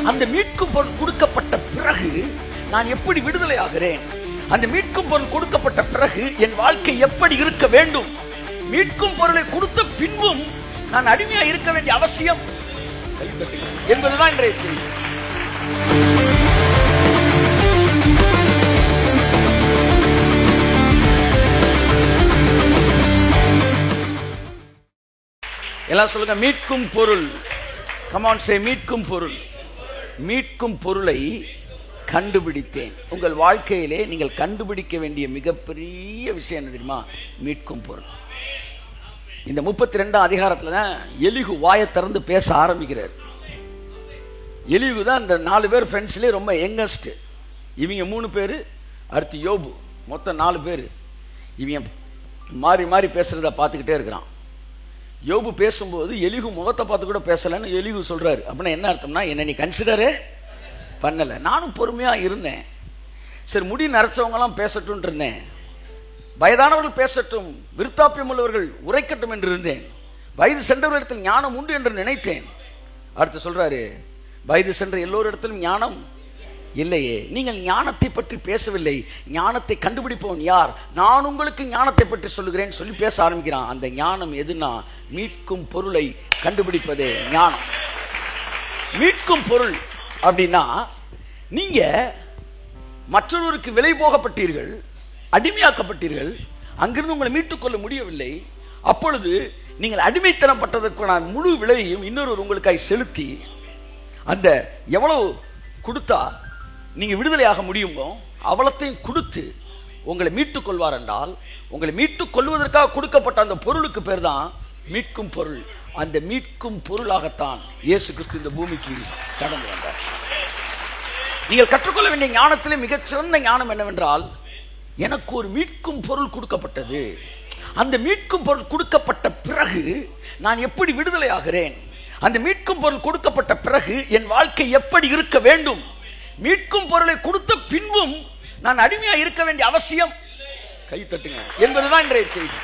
அந்த மீட்கும் பொருள் கொடுக்கப்பட்ட பிறகு நான் எப்படி விடுதலை ஆகிறேன்? அந்த மீட்கும் பொருள் கொடுக்கப்பட்ட பிறகு என் வாழ்க்கை எப்படி இருக்க வேண்டும்? மீட்கும் பொருளை கொடுத்த பின்பும் நான் அடிமையா இருக்க வேண்டிய அவசியம் என்பதுதான் இன்றைய செய்தி. எல்லாம் சொல்லுங்க, மீட்கும் பொருள். Come on, say மீட்கும் பொருள். மீட்கும் பொருளை கண்டுபிடித்தேன். உங்கள் வாழ்க்கையிலே நீங்கள் கண்டுபிடிக்க வேண்டிய மிகப்பெரிய விஷயம் என்ன தெரியுமா? மீட்கும் பொருள். இந்த 32ஆம் அதிகாரத்துல தான் எலிகு வாயை திறந்து பேச ஆரம்பிக்கிறார். எலிகு தான் இந்த 4 பேர் ஃப்ரெண்ட்ஸ்லயே ரொம்ப யங்கஸ்ட். இவங்க 3 பேரு, அடுத்து யோபு, மொத்தம் 4 பேரு. இவங்க மாறி மாறி பேசுறத பார்த்துக்கிட்டே இருக்கிறான். யோபு பேசும்போது எலிகு முகத்தை பார்த்து கூட பேசலன்னு எலிகு சொல்றாரு. அப்படின்னா என்ன அர்த்தம்னா, என்ன நீ கன்சிடரே பண்ணல. நானும் பொறுமையா இருந்தேன். சரி, முடி நரைச்சவங்க எல்லாம் பேசட்டும் இருந்தேன், வயதானவர்கள் பேசட்டும், விருத்தாப்பியம் உள்ளவர்கள் உரைக்கட்டும் என்று இருந்தேன், வயது சென்றவர்களிடத்தில் ஞானம் உண்டு என்று நினைத்தேன். அடுத்து சொல்றாரு, வயது சென்ற எல்லோரிடத்திலும் ஞானம் இல்லையே. நீங்கள் ஞானத்தை பற்றி பேசவில்லை. ஞானத்தை கண்டுபிடிப்பவன் யார்? நான் உங்களுக்கு ஞானத்தை பற்றி சொல்லுகிறேன் சொல்லி பேச ஆரம்பிக்கிறான். அந்த ஞானம் எதுனா, மீட்கும் பொருளை கண்டுபிடிப்பதே ஞானம். மீட்கும் பொருள் அப்படின்னா, நீங்க மற்றொருவருக்கு விலை போகப்பட்டீர்கள், அடிமையாக்கப்பட்டீர்கள், அங்கிருந்து உங்களை மீட்டுக் கொள்ள முடியவில்லை. அப்பொழுது நீங்கள் அடிமைத்தனம் பட்டதற்கான முழு விலையையும் இன்னொரு உங்களுக்காக செலுத்தி, அந்த எவ்வளவு கொடுத்தா நீங்க விடுதலையாக முடியுமோ அவ்வளத்தையும் கொடுத்து உங்களை மீட்டுக் கொள்வார் என்றால், உங்களை மீட்டுக் கொள்வதற்காக கொடுக்கப்பட்ட அந்த பொருளுக்கு பேர் தான் மீட்கும் பொருள். அந்த மீட்கும் பொருளாகத்தான் இயேசு கிறிஸ்து இந்த பூமிக்கு கடந்து வந்தார். நீங்கள் கற்றுக்கொள்ள வேண்டிய ஞானத்திலே மிகச்சிறந்த ஞானம் என்னவென்றால், எனக்கு ஒரு மீட்கும் பொருள் கொடுக்கப்பட்டது. அந்த மீட்கும் பொருள் கொடுக்கப்பட்ட பிறகு நான் எப்படி விடுதலை ஆகிறேன்? அந்த மீட்கும் பொருள் கொடுக்கப்பட்ட பிறகு என் வாழ்க்கை எப்படி இருக்க வேண்டும்? மீட்கும் பொருளை கொடுத்த பின்பும் நான் அடிமையா இருக்க வேண்டிய அவசியம், கை தட்டுங்க, என்பதுதான் இன்றைய செய்தி.